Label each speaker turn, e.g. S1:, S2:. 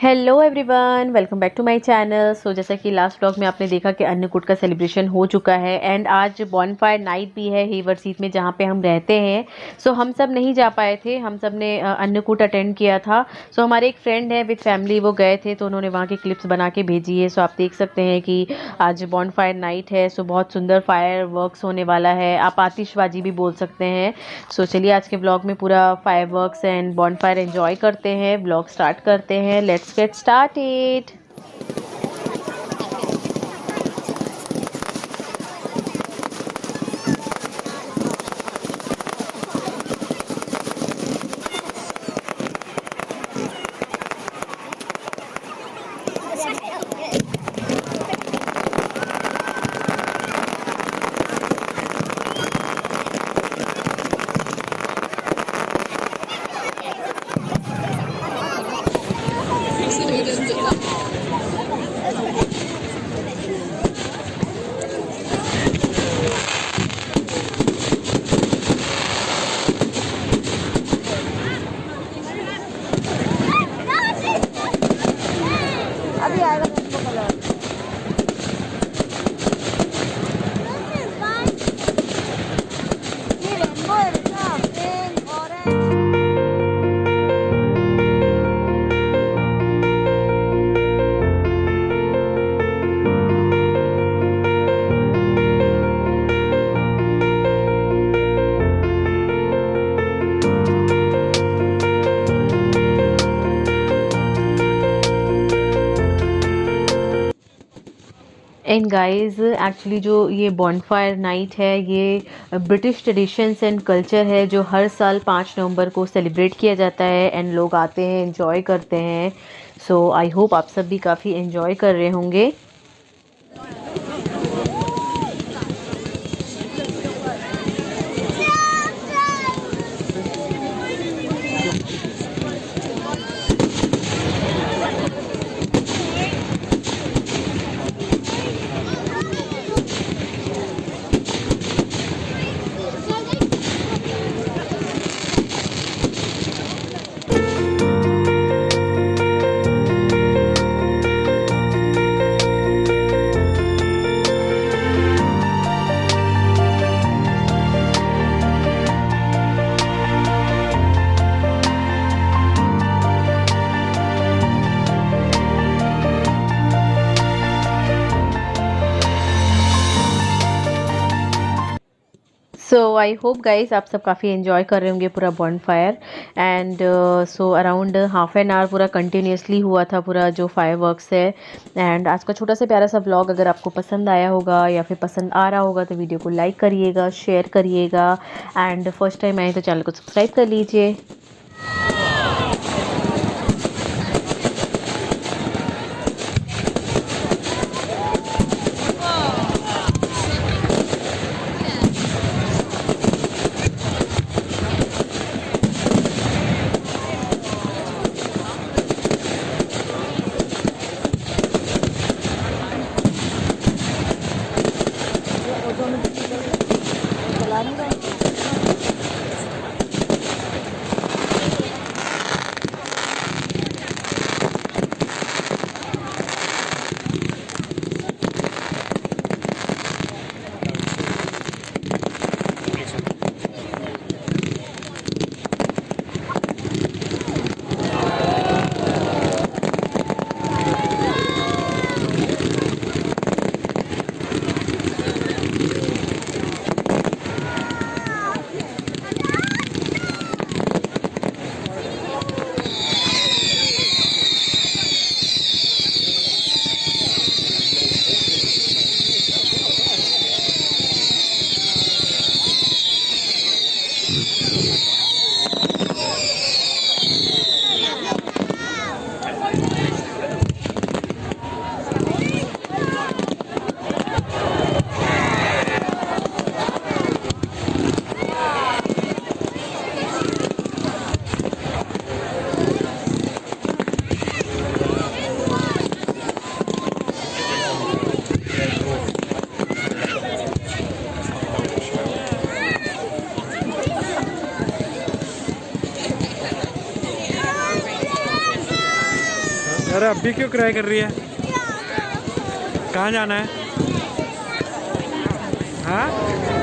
S1: Hello everyone, welcome back to my channel. जैसा कि last vlog में आपने देखा कि अन्नकूट का सेलिब्रेशन हो चुका है एंड आज बॉनफायर नाइट भी है हेवर्ड्स हीथ में जहाँ पे हम रहते हैं। हम सब नहीं जा पाए थे, हम सब ने अन्नकूट अटेंड किया था। हमारे एक फ्रेंड है विद फैमिली, वो गए थे तो उन्होंने वहाँ की क्लिप्स बना के भेजी है। आप देख सकते हैं कि आज बॉनफायर नाइट है। बहुत सुंदर फायर वर्क्स होने वाला है, आप आतिशबाजी भी बोल सकते हैं। चलिए आज के ब्लॉग में पूरा fire works and bonfire enjoy करते हैं। ब्लॉग स्टार्ट करते हैं, लेट्स get started. अभी आएगा कलर। ये रेनबो है बेटा, pink orange. And guys actually जो ये बॉनफायर नाइट है ये ब्रिटिश ट्रेडिशंस एंड कल्चर है जो हर साल 5 नवंबर को सेलिब्रेट किया जाता है एंड लोग आते हैं, एंजॉय करते हैं। आई होप आप सब भी काफ़ी एंजॉय कर रहे होंगे। आई होप गाइस आप सब काफ़ी एंजॉय कर रहे होंगे पूरा bonfire and around half an hour पूरा कंटिन्यूसली हुआ था पूरा जो फायर वर्क्स है। एंड आज का छोटा सा प्यारा सा व्लॉग अगर आपको पसंद आया होगा या फिर पसंद आ रहा होगा तो वीडियो को लाइक करिएगा, शेयर करिएगा एंड फर्स्ट टाइम आए तो चैनल को सब्सक्राइब कर लीजिए।
S2: अभी क्यों क्राई कर रही है? कहाँ जाना है? हाँ